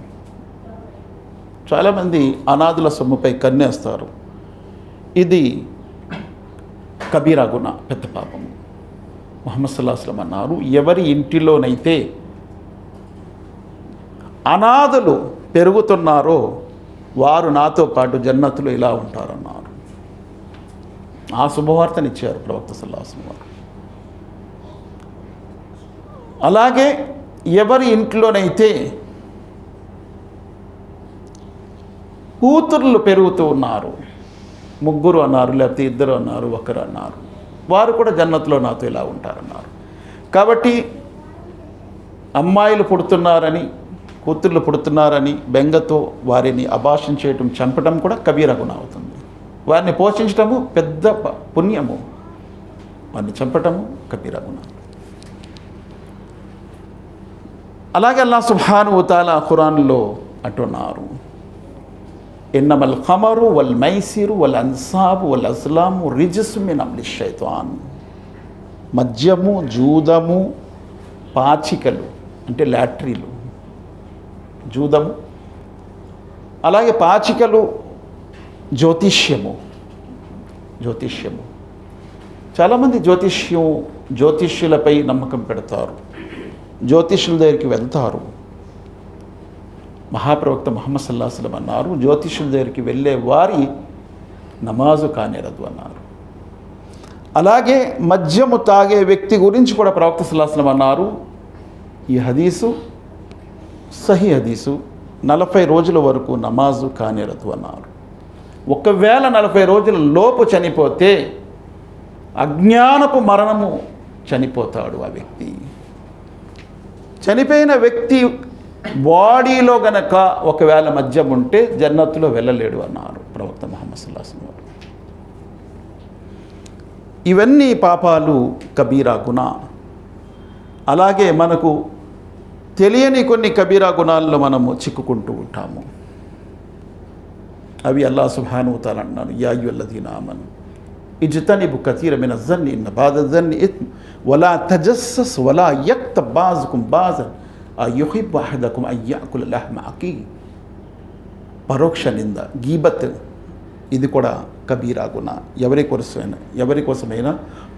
చాలామంది అనాథుల సొమ్ముపై కన్నేస్తారు. ఇది కబీరా గునాహ్, పెద్ద పాపము. ముహమ్మద్ సల్లల్లాహు అలైహి వసల్లం అన్నారు, ఎవరి ఇంటిలోనైతే అనాథులు పెరుగుతున్నారో వారు నాతో పాటు జన్నతులు ఇలా ఉంటారన్నారు. ఆ శుభవార్తనిచ్చారు ప్రవక్త సల్లల్లాహు అలైహి వసల్లం. అలాగే ఎవరి ఇంట్లోనైతే కూతుర్లు పెరుగుతూ ఉన్నారు, 3 అన్నారు, లేకపోతే 2 అన్నారు, 1 అన్నారు, వారు కూడా జన్నత్లో నాతో ఇలా ఉంటారన్నారు. కాబట్టి అమ్మాయిలు పుడుతున్నారని, కూతుర్లు పుడుతున్నారని బెంగతో వారిని అబార్షన్ చేయటం, చంపటం కూడా కబీరా గునాహ్ అవుతుంది. వారిని పోషించటము పెద్ద పుణ్యము, వారిని చంపటము కబీరా గునాహ్. అలాగే అల్లాహ్ సుబ్హానహు వ తఆలా ఖురాన్లో అంటున్నారు, ఇన్నమల్ ఖమరు వల్ మైసిరు వల్ అన్సాబు వల్ అజ్లాము రిజ్సు మిన్ అమలి షైతాన్. మద్యము, జూదము, పాచికలు అంటే లాటరీలు, జూదము, అలాగే పాచికలు, జ్యోతిష్యము. చాలామంది జ్యోతిష్యులపై నమ్మకం పెడతారు, జ్యోతిష్యుల దగ్గరికి వెళ్తారు. మహాప్రవక్త ముహమ్మద్ సల్లల్లాహు అలైహి వసల్లం అన్నారు, జ్యోతిష్యుల దగ్గరికి వెళ్ళే వారి నమాజు కానేరదు అన్నారు. అలాగే మద్యము తాగే వ్యక్తి గురించి కూడా ప్రవక్త సల్లల్లాహు అలైహి వసల్లం అన్నారు, ఈ హదీసు సహీ హదీసు, 40 రోజుల వరకు నమాజు కానేరదు అన్నారు. ఒకవేళ 40 రోజుల లోపు చనిపోతే అజ్ఞానపు మరణము చనిపోతాడు ఆ వ్యక్తి. చనిపోయిన వ్యక్తి బాడీలో గనక ఒకవేళ మద్యం ఉంటే జన్నత్తులో వెళ్ళలేడు అన్నారు ప్రవక్త ముహమ్మద్ సల్లల్లాహు అలైహి వసల్లం. ఇవన్నీ పాపాలు కబీరా గునా. అలాగే మనకు తెలియని కొన్ని కబీరా గుణాల్లో మనము చిక్కుకుంటూ ఉంటాము. అవి అల్లాహ్ సుబ్హానహు వ తఆలా అన్నారు, యా అయ్యుహల్లదీన ఆమను ఇజ్తనిబు కతీర మిన ज़न्न ఇన్న బాద ज़न्न ఇత్మ్ వలా తజస్సస్ వలా యక్తబ్ బాజుకుం బాజన్ అయుహిబ్బు అహదకుం అన్ యఅకుల లహ్మ అఖీహి. పరోక్ష నింద, గీబత్, ఇది కూడా కబీరా గునా. ఎవరి కోసమైనా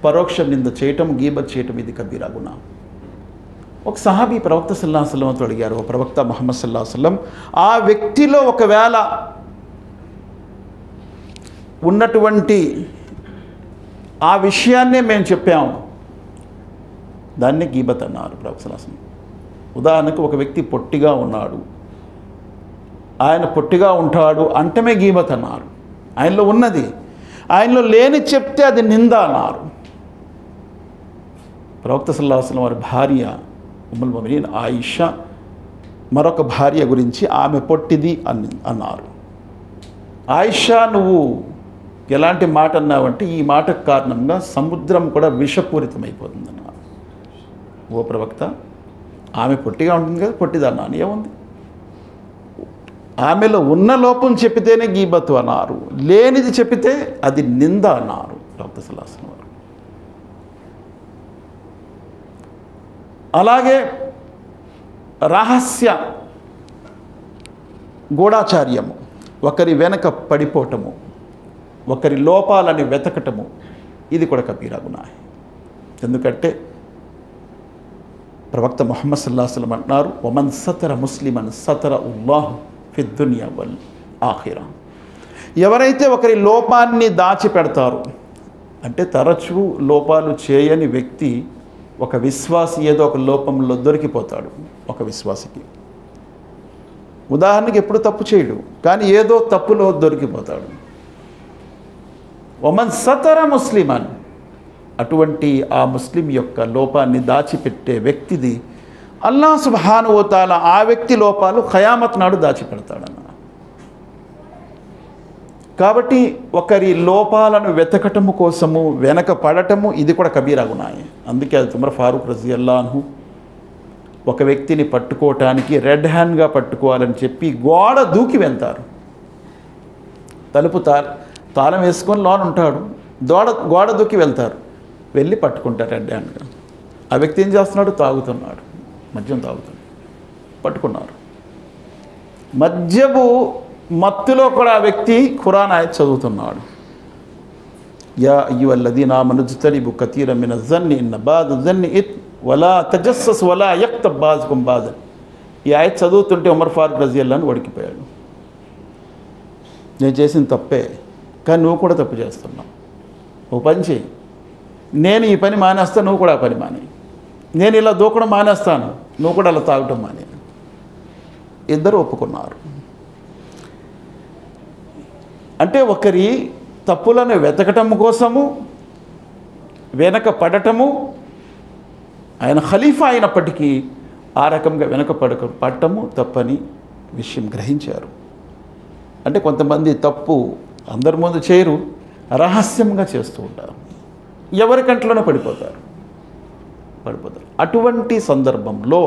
పరోక్ష నింద చేయటం, గీబత్ చేయటం, ఇది కబీరా గునా. ఒక సహాబీ ప్రవక్త సల్లల్లాహు అలైహి వసల్లంతో అడిగారు, ప్రవక్త ముహమ్మద్ సల్లల్లాహు అలైహి వసల్లం, ఆ వ్యక్తిలో ఒకవేళ ఉన్నటువంటి ఆ విషయాన్నే మేము చెప్పాము, దాన్ని గీబత్ అన్నారు ప్రవక్త సల్లల్లాహు అలైహి వసల్లం. ఉదాహరణకు ఒక వ్యక్తి పొట్టిగా ఉన్నాడు, ఆయన పొట్టిగా ఉంటాడు అంటమే గీబత్ అన్నారు. ఆయనలో ఉన్నది, ఆయనలో లేని చెప్తే అది నింద అన్నారు. ప్రవక్త సల్లల్లాహు అలైహి వసల్లం వారి భార్య ఉమ్ముల్ ముమినీన్ ఆయిషా మరొక భార్య గురించి ఆమె పొట్టిది అన్నారు. ఆయిషా, నువ్వు ఎలాంటి మాట అన్నావంటే ఈ మాటకు కారణంగా సముద్రం కూడా విషపూరితమైపోతుంది అన్నారు. ఓ ప్రవక్త, ఆమె పొట్టిగా ఉంటుంది కదా, పొట్టిది అన్నాను, ఏముంది? ఆమెలో ఉన్న లోపం చెప్పితేనే గీబతు అన్నారు, లేనిది చెప్పితే అది నింద అన్నారు ప్రవక్త సల్లల్లాహు అలైహి వసల్లం వారు. అలాగే రహస్య గూఢాచార్యము, ఒకరి వెనక పడిపోవటము, ఒకరి లోపాలని వెతకటము, ఇది కూడా కబీరా గునా. ఎందుకంటే ప్రవక్త ముహమ్మద్ సల్లల్లాహు అలైహి వసల్లం అంటున్నారు, వమన్ సతర ముస్లిమన్ సతర ఉల్లాహు ఫిద్ దునియా వల్ ఆఖిరా. ఎవరైతే ఒకరి లోపాన్ని దాచిపెడతారు అంటే తరచూ లోపాలు చేయని వ్యక్తి, ఒక విశ్వాసి ఏదో ఒక లోపంలో దొరికిపోతాడు. ఒక విశ్వాసికి ఉదాహరణకి ఎప్పుడు తప్పు చేయడు, కానీ ఏదో తప్పులో దొరికిపోతాడు. వమన్ సతర ముస్లిమన్, అటువంటి ఆ ముస్లిం యొక్క లోపాన్ని దాచిపెట్టే వ్యక్తిది అల్లాహ్ సుబ్హానహు వ తఆలా ఆ వ్యక్తి లోపాలు ఖయామత్ నాడు దాచిపెడతాడన్న. కాబట్టి ఒకరి లోపాలను వెతకటము కోసము వెనక పడటము, ఇది కూడా కబీరా గునాయే. అందుకే అది ఉమర్ ఫారూక్ రజియల్లాహు అన్హు ఒక వ్యక్తిని పట్టుకోవటానికి రెడ్ హ్యాండ్గా పట్టుకోవాలని చెప్పి గోడ దూకి వెళ్తారు. తలుపు తాళం వేసుకొని లోన్ ఉంటాడు, గోడ దూకి వెళ్తారు, వెళ్ళి పట్టుకుంటారు రెడ్ హ్యాండ్గా. ఆ వ్యక్తి ఏం చేస్తున్నాడు? తాగుతున్నాడు, మద్యం తాగుతున్నాడు, పట్టుకున్నారు. మద్యపు మత్తులో కూడా ఆ వ్యక్తి ఖురాన్ ఆయత్ చదువుతున్నాడు. యా అయ్యుహల్లదీన ఆమను ఇజ్తనిబు కతీర మిన ज़न्न ఇన్న బాద ज़न्न ఇత్మ్ వలా తజస్సస్ వలా యక్తబ్ బాజుకుం బాజన్. ఈ ఆయత్ చదువుతుంటే ఉమర్ ఫారూక్ రజియల్లాహు అన్హు వడికిపోయాడు. నేను చేసిన తప్పే, కానీ నువ్వు కూడా తప్పు చేస్తున్నావు. ఓ పని చేయి, నేను ఈ పని మానేస్తా, నువ్వు కూడా ఆ పని మానే. నేను ఇలా దూకడం మానేస్తాను, నువ్వు కూడా అలా తాగటం మానే. ఇద్దరు ఒప్పుకున్నారు. అంటే ఒకరి తప్పులను వెతకటం కోసము వెనక పడటము, ఆయన ఖలీఫా అయినప్పటికీ ఆ రకంగా వెనక పడటము తప్పని విషయం గ్రహించారు. అంటే కొంతమంది తప్పు అందరి ముందు చేయరు, రహస్యంగా చేస్తూ ఉంటారు, ఎవరి కంట్లోనే పడిపోతారు. అటువంటి సందర్భంలో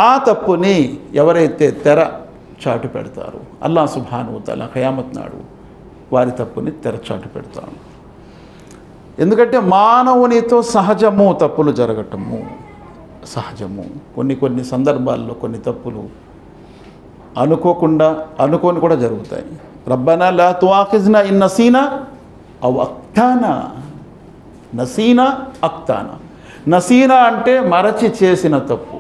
ఆ తప్పుని ఎవరైతే తెర చాటు పెడతారు, అల్లాహ్ సుబ్హానహు వ తఆలా ఖయామత్ నాడు వారి తప్పుని తెరచాటు పెడతాను. ఎందుకంటే మానవునితో సహజము తప్పులు జరగటము, సహజము. కొన్ని సందర్భాల్లో కొన్ని తప్పులు అనుకోని కూడా జరుగుతాయి. రబ్బనా లా తుఆఖిజ్నా ఇన్ నసీనా అవ్ అఖ్తానా. నసీనా అఖ్తానా. నసీనా అంటే మరచి చేసిన తప్పు,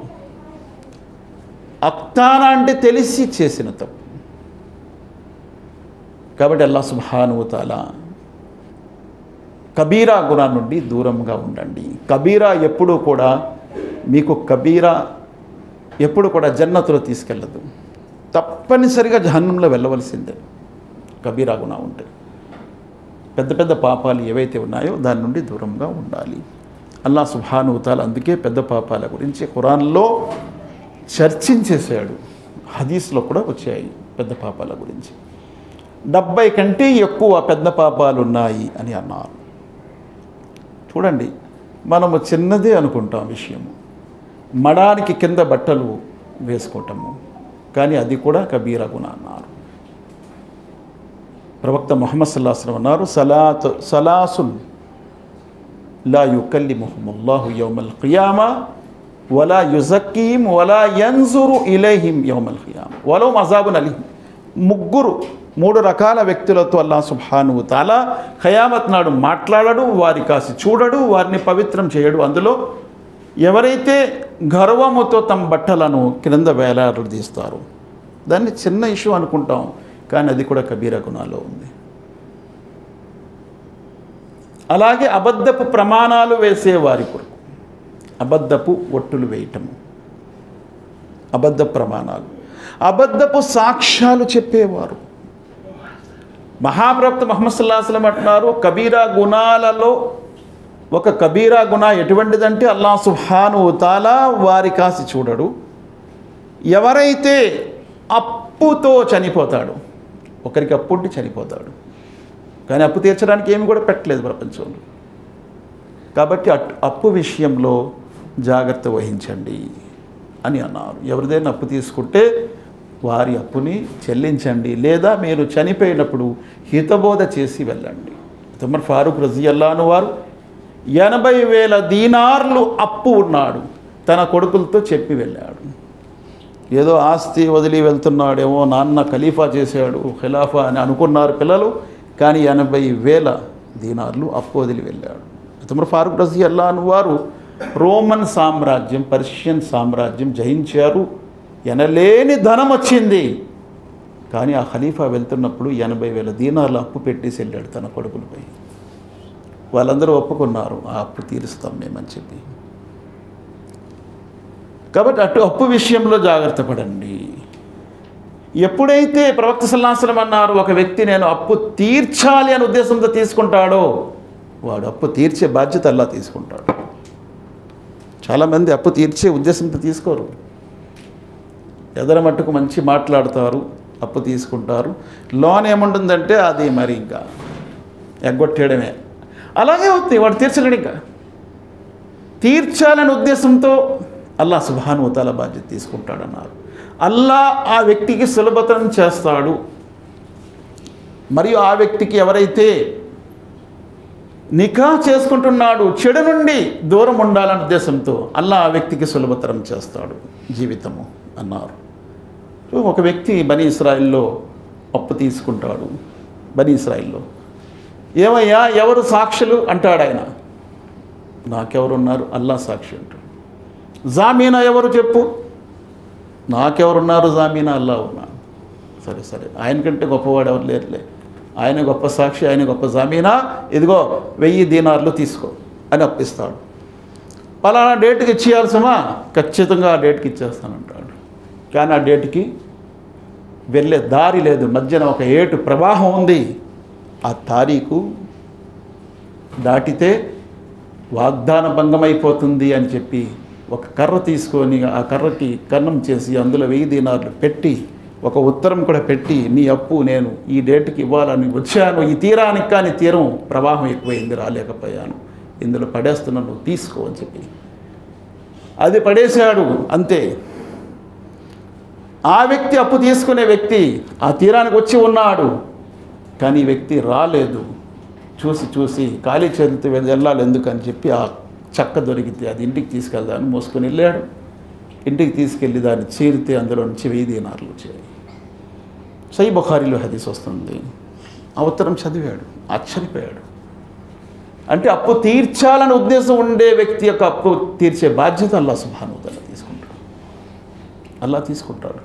అఖ్తానా అంటే తెలిసి చేసిన తప్పు. కాబట్టి అల్లాహ్ సుబ్హానహు వ తఆలా కబీరా గునా నుండి దూరంగా ఉండండి. కబీరా ఎప్పుడూ కూడా మీకు ఎప్పుడు కూడా జన్నతులో తీసుకెళ్ళదు, తప్పనిసరిగా జహన్నంలో వెళ్ళవలసిందే కబీరా గునా ఉంటే. పెద్ద పెద్ద పాపాలు ఏవైతే ఉన్నాయో దాని నుండి దూరంగా ఉండాలి. అల్లాహ్ సుబ్హానహు వ తఆలా అందుకే పెద్ద పాపాల గురించి ఖురాన్లో చర్చించేశాడు. హదీస్లో కూడా వచ్చాయి పెద్ద పాపాల గురించి. 70 కంటే ఎక్కువ పెద్ద పాపాలు ఉన్నాయి అని అన్నారు. చూడండి, మనము చిన్నదే అనుకుంటాం విషయము, మడానికి కింద బట్టలు వేసుకోవటము, కానీ అది కూడా కబీరా గునా అన్నారు. ప్రవక్త ముహమ్మద్ సల్లల్లాహు అలైహి వసల్లం అన్నారు, సలాసున్ లా యుకల్లిముహుముల్లాహు యౌమల్ ఖియామా వలా యుజక్కీహిం వలా యంజురు ఇలైహిం యౌమల్ ఖియామా వలహుమ్ అజాబున్ అలీమ్. 3 రకాల వ్యక్తులతో అల్లాహ్ సుబ్హానహు వ తఆలా ఖయామత్ నాడు మాట్లాడడు, వారి కాసి చూడడు, వారిని పవిత్రం చేయడు. అందులో ఎవరైతే గర్వముతో తమ బట్టలను క్రింద వేలాడదీస్తారో, దాన్ని చిన్న ఇష్యూ అనుకుంటాం, కానీ అది కూడా కబీరా గునాలో ఉంది. అలాగే అబద్ధపు ప్రమాణాలు వేసేవారి కొరకు, అబద్ధపు ఒట్టులు వేయటము, అబద్ధ ప్రమాణాలు, అబద్ధపు సాక్ష్యాలు చెప్పేవారు. మహాప్రవక్త ముహమ్మద్ సల్లల్లాహు అలైహి వసల్లం అంటున్నారు, కబీరా గునాలలో ఒక కబీరా గునా ఎటువంటిదంటే అల్లాహ్ సుబ్హానహు వ తఆలా వారి కాసి చూడడు. ఎవరైతే అప్పుతో చనిపోతాడు, ఒకరికి అప్పు ఉండి చనిపోతాడు, కానీ అప్పు తీర్చడానికి ఏమి కూడా పెట్టలేదు ప్రపంచంలో. కాబట్టి అప్పు విషయంలో జాగ్రత్త వహించండి అని అన్నారు. ఎవరిదైనా అప్పు తీసుకుంటే వారి అప్పుని చెల్లించండి, లేదా మీరు చనిపోయినప్పుడు హితబోధ చేసి వెళ్ళండి. ఉమర్ ఫారూక్ రజియల్లాహు అన్హు వారు 80,000 దీనార్లు అప్పు ఉన్నాడు, తన కొడుకులతో చెప్పి వెళ్ళాడు. ఏదో ఆస్తి వదిలి వెళ్తున్నాడేమో, నాన్న ఖలీఫా చేశాడు, ఖిలాఫా అని అనుకున్నారు పిల్లలు, కానీ 80,000 దీనార్లు అప్పు వదిలి వెళ్ళాడు. ఉమర్ ఫారూక్ రజియల్లాహు అన్హు వారు రోమన్ సామ్రాజ్యం, పర్షియన్ సామ్రాజ్యం జయించారు, ఎనలేని ధనం వచ్చింది, కానీ ఆ ఖలీఫా వెళ్తున్నప్పుడు 80,000 దీనార్లు అప్పు పెట్టేసి వెళ్ళాడు తన కొడుకులపై. వాళ్ళందరూ ఒప్పుకున్నారు, ఆ అప్పు తీరుస్తాం మేమని చెప్పి. కాబట్టి అప్పు విషయంలో జాగ్రత్త పడండి. ఎప్పుడైతే ప్రవక్త సల్లల్లాహు అలైహి వసల్లం అన్నారు, ఒక వ్యక్తి నేను అప్పు తీర్చాలి అనే ఉద్దేశంతో తీసుకుంటాడో, వాడు అప్పు తీర్చే బాధ్యత అల్లాహ్ తీసుకుంటాడు. చాలామంది అప్పు తీర్చే ఉద్దేశంతో తీసుకోరు, ఎదర మట్టుకు మంచి మాట్లాడతారు, అప్పు తీసుకుంటారు, లోన్ ఏముంటుందంటే అది మరి ఇంకా ఎగ్గొట్టేయడమే. అలాగే అవుతుంది, వాడు తీర్చలేడు. ఇంకా తీర్చాలనే ఉద్దేశంతో అల్లాహ్ సుబ్హానహు వ తఆలా బాధ్యత తీసుకుంటాడన్నారు. అల్లాహ్ ఆ వ్యక్తికి సులభతరం చేస్తాడు. మరియు ఆ వ్యక్తికి ఎవరైతే నికా చేసుకుంటున్నాడు, చెడు నుండి దూరం ఉండాలనే ఉద్దేశంతో అల్లాహ్ ఆ వ్యక్తికి సులభతరం చేస్తాడు జీవితము అన్నారు. ఒక వ్యక్తి బనీ ఇస్రాయిల్లో అప్పు తీసుకుంటాడు. బనీ ఇస్రాయిల్లో ఏమయ్యా ఎవరు సాక్షులు అంటాడు ఆయన. నాకెవరున్నారు? అల్లాహ్ సాక్షి అంటాడు. జామీనా ఎవరు చెప్పు? నాకెవరున్నారు? జామీనా అల్లాహ్ ఉన్నాడు. సరే ఆయనకంటే గొప్పవాడు ఎవరు లేరులే, ఆయన గొప్ప సాక్షి, ఆయన గొప్ప జామీనా, ఇదిగో 1000 దీనార్లు తీసుకో అని అప్పిస్తాడు. పలానా డేట్కి ఇచ్చేయాల్సమా? ఖచ్చితంగా ఆ డేట్కి ఇచ్చేస్తానంటాడు. కానీ ఆ డేట్కి వెళ్ళే దారి లేదు, మధ్యన ఒక ఏటు ప్రవాహం ఉంది. ఆ తారీఖు దాటితే వాగ్దాన భంగమైపోతుంది అని చెప్పి ఒక కర్ర తీసుకొని ఆ కర్రకి కన్నం చేసి అందులో 1000 దీనార్లు పెట్టి ఒక ఉత్తరం కూడా పెట్టి, నీ అప్పు నేను ఈ డేట్కి ఇవ్వాలని వచ్చాను, ఈ తీరానికి కానీ తీరం ప్రవాహం ఎక్కువైంది, రాలేకపోయాను, ఇందులో పడేస్తున్నాను, నువ్వు తీసుకో అని చెప్పి అది పడేశాడు. అంతే. ఆ వ్యక్తి అప్పు తీసుకునే వ్యక్తి ఆ తీరానికి వచ్చి ఉన్నాడు, కానీ ఈ వ్యక్తి రాలేదు. చూసి ఖాళీ చేతులతో వెళ్ళాలి ఎందుకని చెప్పి ఆ చెక్క దొరికితే అది ఇంటికి తీసుకెళ్దామని మోసుకొని వెళ్ళాడు. ఇంటికి తీసుకెళ్ళి దాన్ని చీరితే అందులో నుంచి 1000 దీనార్లు వచ్చాయి. సహీహ్ బుఖారీలో హదీస్ వస్తుంది. ఆ ఉత్తరం చదివాడు, ఆశ్చర్యపోయాడు. అంటే అప్పు తీర్చాలని ఉద్దేశం ఉండే వ్యక్తి యొక్క అప్పు తీర్చే బాధ్యత అల్లాహ్ సుబ్హానహు వ తఆలా తీసుకుంటాడు. అల్లాహ్ తీసుకుంటాడు.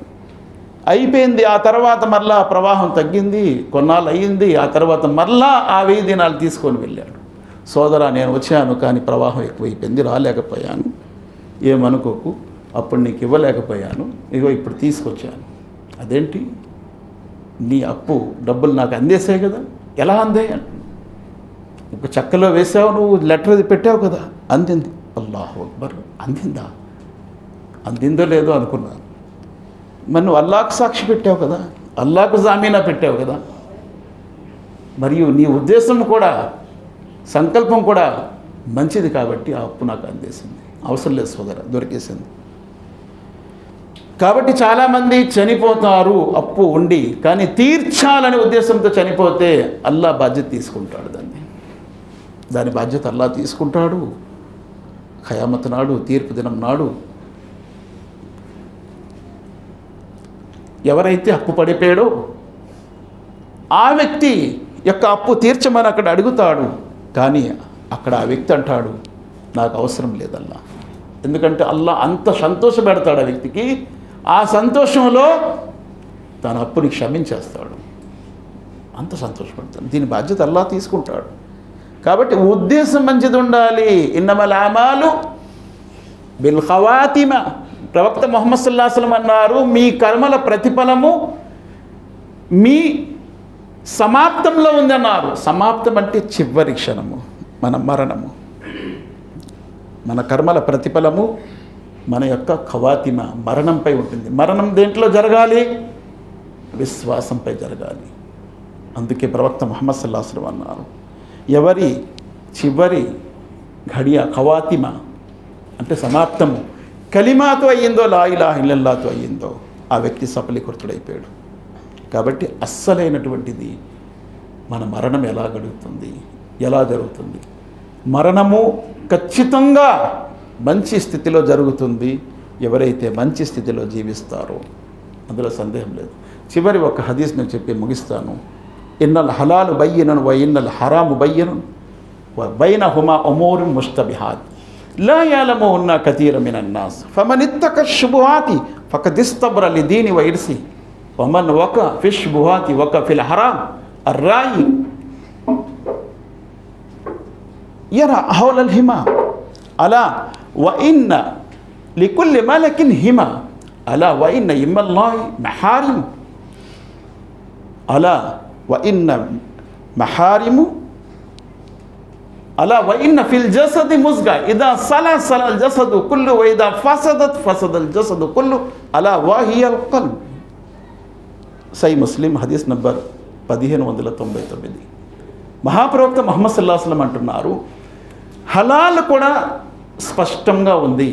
అయిపోయింది. ఆ తర్వాత మరలా ప్రవాహం తగ్గింది, కొన్నాళ్ళు అయ్యింది. ఆ తర్వాత మరలా ఆ 1000 దినాలు తీసుకొని వెళ్ళాడు. సోదరా, నేను వచ్చాను, కానీ ప్రవాహం ఎక్కువైపోయింది, రాలేకపోయాను, ఏమనుకోకు, అప్పుడు నీకు ఇవ్వలేకపోయాను, ఇగో ఇప్పుడు తీసుకొచ్చాను. అదేంటి, నీ అప్పు డబ్బులు నాకు అందేసాయి కదా? ఎలా అందాయి అంటు, ఒక చెక్కలో వేసావు, నువ్వు లెటర్ అది పెట్టావు కదా, అందింది. అల్లాహు అక్బర్, అందిందా? అందిందో లేదో అనుకున్నాను. మరి నువ్వు అల్లాహకు సాక్షి పెట్టావు కదా, అల్లాహకు జామీనా పెట్టావు కదా, మరియు నీ ఉద్దేశం కూడా సంకల్పం కూడా మంచిది కాబట్టి ఆ అప్పు నాకు అందేసింది. అవసరం లేదు సోదర, దొరికేసింది. కాబట్టి చాలామంది చనిపోతారు అప్పు ఉండి, కానీ తీర్చాలనే ఉద్దేశంతో చనిపోతే అల్లా బాధ్యత తీసుకుంటాడు. దాని బాధ్యత అల్లా తీసుకుంటాడు. ఖయామత్ నాడు, తీర్పు దినం నాడు ఎవరైతే అప్పు పడిపోయాడో ఆ వ్యక్తి యొక్క అప్పు తీర్చమని అక్కడ అడుగుతాడు. కానీ అక్కడ ఆ వ్యక్తి అంటాడు, నాకు అవసరం లేదల్లా. ఎందుకంటే అల్లా అంత సంతోషపెడతాడు ఆ వ్యక్తికి. ఆ సంతోషంలో తన అప్పుని క్షమించేస్తాడు, అంత సంతోషపడతాడు. దీని బాధ్యత అల్లా తీసుకుంటాడు. కాబట్టి ఉద్దేశం మంచిది ఉండాలి. ఇన్నమల్ అమాలు బిల్ ఖవాతిమ. ప్రవక్త ముహమ్మద్ సల్లల్లాహు అలైహి వసల్లం అన్నారు, మీ కర్మల ప్రతిఫలము మీ సమాప్తంలో ఉందన్నారు. సమాప్తం అంటే చివరి క్షణము, మన మరణము. మన కర్మల ప్రతిఫలము మన యొక్క ఖవాతిమ, మరణంపై ఉంటుంది. మరణం దేంట్లో జరగాలి? విశ్వాసంపై జరగాలి. అందుకే ప్రవక్త ముహమ్మద్ సల్లల్లాహు అలైహి వసల్లం అన్నారు, ఎవరి చివరి ఘడియ ఖవాతిమ అంటే సమాప్తము కలిమాతో అయ్యిందో, లా ఇలాహ ఇల్లల్లాహతో అయ్యిందో, ఆ వ్యక్తి సఫలీకృతుడైపోయాడు. కాబట్టి అస్సలైనటువంటిది మన మరణం ఎలా గడుగుతుంది, ఎలా జరుగుతుంది. మరణము ఖచ్చితంగా మంచి స్థితిలో జరుగుతుంది ఎవరైతే మంచి స్థితిలో జీవిస్తారో, అందులో సందేహం లేదు. చివరి ఒక హదీస్ నేను చెప్పి ముగిస్తాను. ఇన్నల్ హలాలు బయ్యినన్ వ ఇన్నల్ హరాము బయ్యినన్ వ బైనహుమా ఉమూరున్ ముష్తబిహాత్ లా యఅలముహున్న కతీరున్ మినన్ నాస్ ఫమన్ ఇత్తక శుబుహాతి ఫఖద్ ఇస్తబ్ర లిదీని వ ఇర్సి వమన్ వక ఫి శుబుహాతి వక ఫిల్ హరామ్ అర్రాయి యరా హౌలల్ హిమా అలా వ ఇన్న లికుల్లి మలకిన్ హిమా అలా వ ఇన్న ఇమ్మల్లాహి మహారిమ్ అలా వ ఇన్న మహారిము అలా వ ఇన్న ఫిల్ జసది ముజ్గా ఇదా సలా సలల్ జసదు కుల్లు వ ఇదా ఫసదత్ ఫసదల్ జసదు కుల్లు అలా వాహియల్ కల్బ్. సై ముస్లిం హదీస్ నంబర్ 1599. మహాప్రవక్త ముహమ్మద్ సల్లల్లాహు అలైహి వసల్లం అంటున్నారు, హలాల్ కూడా స్పష్టంగా ఉంది.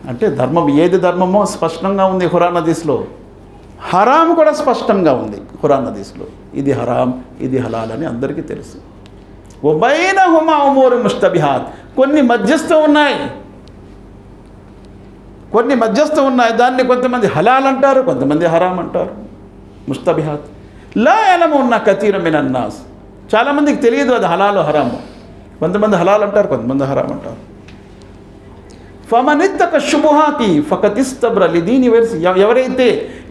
అంటే ధర్మం ఏది ధర్మమో స్పష్టంగా ఉంది ఖురాన్ హదీస్లో. హరాం కూడా స్పష్టంగా ఉంది ఖురాన్ హదీస్లో. ఇది హరాం, ఇది హలాల్ అని అందరికీ తెలుసు. వబైనహుమా ఉమూరు ముష్తబిహాత్. కొన్ని మధ్యస్థం ఉన్నాయి, కొన్ని మధ్యస్థం ఉన్నాయి. దాన్ని కొంతమంది హలాల్ అంటారు, కొంతమంది హరాం అంటారు. ముష్తబిహాత్ లా యఅలమున్న కతీరున్ మినన్ నాస్. చాలామందికి తెలియదు అది హలాలు హరాము. కొంతమంది హలాల్ అంటారు, కొంతమంది హరాం అంటారు. ఫమన్ ఇత్తక శుబుహాతి ఫఖద్ ఇస్తబ్ర లిదీని వ ఇర్సి. ఎవరైతే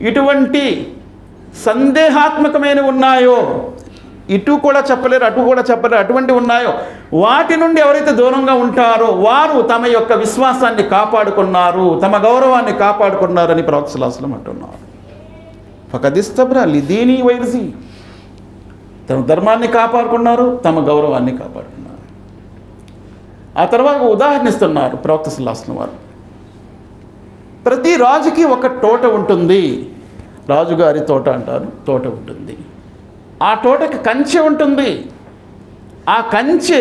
ఇటువంటి సందేహాత్మకమైన ఉన్నాయో, ఇటు కూడా చెప్పలేరు అటు కూడా చెప్పలేరు, అటువంటి ఉన్నాయో వాటి నుండి ఎవరైతే దూరంగా ఉంటారో వారు తమ యొక్క విశ్వాసాన్ని కాపాడుకున్నారు, తమ గౌరవాన్ని కాపాడుకున్నారని ప్రవక్త సల్లల్లాహు అలైహి వసల్లం అంటున్నారు. ఫఖద్ ఇస్తబ్ర లిదీని వ ఇర్సి. తమ ధర్మాన్ని కాపాడుకున్నారు, తమ గౌరవాన్ని కాపాడుకున్నారు. ఆ తర్వాత ఉదాహరణ ఇస్తున్నారు ప్రవక్త సల్లల్లాహు అలైహి వసల్లం వారు. ప్రతి రాజుకి ఒక తోట ఉంటుంది, రాజుగారి తోట అంటారు, తోట ఉంటుంది. ఆ తోటకి కంచె ఉంటుంది. ఆ కంచె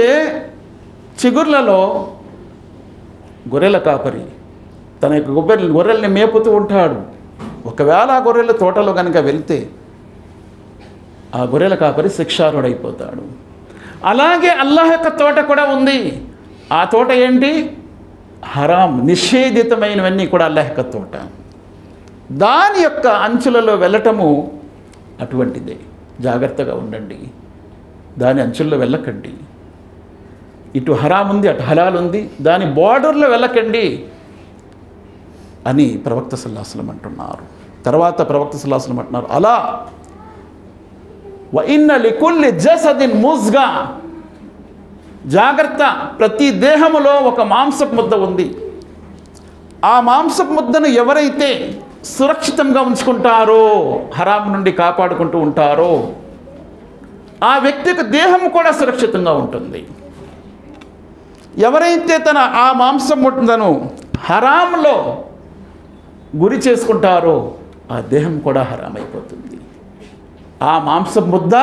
చిగుర్లలో గొర్రెల కాపరి తన యొక్క గొర్రెల్ని మేపుతూ ఉంటాడు. ఒకవేళ ఆ గొర్రెల తోటలో కనుక వెళ్తే ఆ గొర్రెల కాపరి శిక్షార్హుడైపోతాడు. అలాగే అల్లాహ్ యొక్క తోట కూడా ఉంది. ఆ తోట ఏంటి? హరాం, నిషేధితమైనవన్నీ కూడా అల్లాహ్ యొక్క తోట. దాని యొక్క అంచులలో వెళ్ళటము అటువంటిదే. జాగ్రత్తగా ఉండండి, దాని అంచుల్లో వెళ్ళకండి. ఇటు హరాం ఉంది, అటు హలాల్ ఉంది, దాని బార్డర్లో వెళ్ళకండి అని ప్రవక్త సల్లల్లాహు అలైహి వసల్లం అంటున్నారు. తర్వాత ప్రవక్త సల్లల్లాహు అలైహి వసల్లం అంటున్నారు, అలా వ ఇన్న లికుల్లి జసదిన్ ముజ్గా. జాగ్రత్త, ప్రతి దేహములో ఒక మాంసపు ముద్ద ఉంది. ఆ మాంసపు ముద్దను ఎవరైతే సురక్షితంగా ఉంచుకుంటారో, హరాం నుండి కాపాడుకుంటూ ఉంటారో, ఆ వ్యక్తికి దేహం కూడా సురక్షితంగా ఉంటుంది. ఎవరైతే తన ఆ మాంసం ముద్దను హరాంలో గురి చేసుకుంటారో ఆ దేహం కూడా హరామైపోతుంది. ఆ మాంసం ముద్ద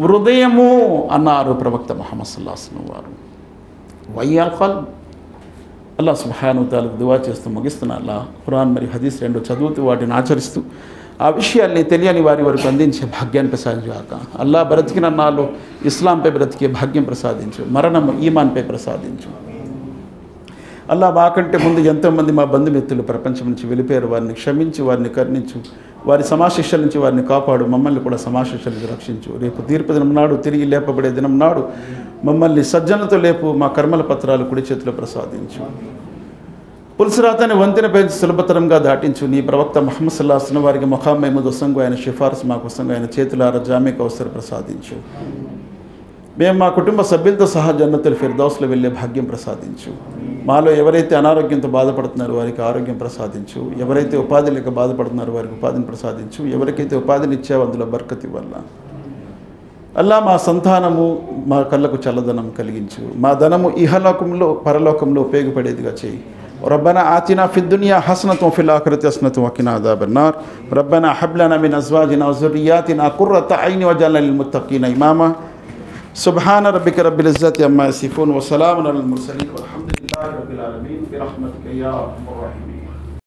హృదయము అన్నారు ప్రవక్త ముహమ్మద్ సల్లల్లాహు అలైహి వసల్లం వారు. వయ్యల్ ఖల్బ్. అల్లాహ్ సుబ్హానహు వ తఆలా దువా చేస్తూ ముగిస్తున్న అల్లాహ్ ఖురాన్ మరియు హదీస్ రెండు చదువుతూ వాటిని ఆచరిస్తూ ఆ విషయాల్ని తెలియని వారి వరకు అందించే భాగ్యాన్ని ప్రసాదించాక. అల్లాహ్ బ్రతికిన నాలో ఇస్లాంపై బ్రతికే భాగ్యం ప్రసాదించు, మరణం ఈమాన్పై ప్రసాదించు. అల్లా మాకంటే ముందు ఎంతోమంది మా బంధుమిత్రులు ప్రపంచం నుంచి వెళ్ళిపోయారు. వారిని క్షమించి, వారిని కరుణించు, వారి సమాశిక్షల నుంచి వారిని కాపాడు, మమ్మల్ని కూడా సమాశిక్షల నుంచి రక్షించు. రేపు తీర్పు దినం నాడు, తిరిగి లేపబడే దినం నాడు మమ్మల్ని సజ్జనతో లేపు, మా కర్మల పత్రాలు కుడి చేతిలో ప్రసాదించు. పులుసురాతని వంతెన పెంచి సులభతరంగా దాటించు. నీ ప్రవక్త ముహమ్మద్ సల్లల్లాహు అలైహి వసల్లం వారికి ముఖాం మహమూద్ వసంగు ఆయన సిఫారసు మా కోసంగా ఆయన చేతులార జామే కౌసర్ ప్రసాదించు. మేము మా కుటుంబ సభ్యులతో సహా జన్నతుల్ ఫిర్దౌస్లో వెళ్ళే భాగ్యం ప్రసాదించు. మాలో ఎవరైతే అనారోగ్యంతో బాధపడుతున్నారో వారికి ఆరోగ్యం ప్రసాదించు. ఎవరైతే ఉపాధి లేక బాధపడుతున్నారో వారికి ఉపాధిని ప్రసాదించు. ఎవరికైతే ఉపాధిని ఇచ్చావో అందులో బర్కత్ ఇవ్వాల. అల్లా మా సంతానము మా కళ్ళకు చల్లదనం కలిగించు. మా ధనము ఇహలోకంలో పరలోకంలో ఉపయోగపడేదిగా చేయి. ربنا آتنا في الدنيا حسنة وفي الآخرة حسنة وقنا عذاب النار ربنا هب لنا من أزواجنا وذرياتنا قرة أعين واجعلنا للمتقين إماما سبحان ربك رب العزة عما يصفون وسلام على المرسلين والحمد لله رب العالمين برحمتك يا أرحم الراحمين.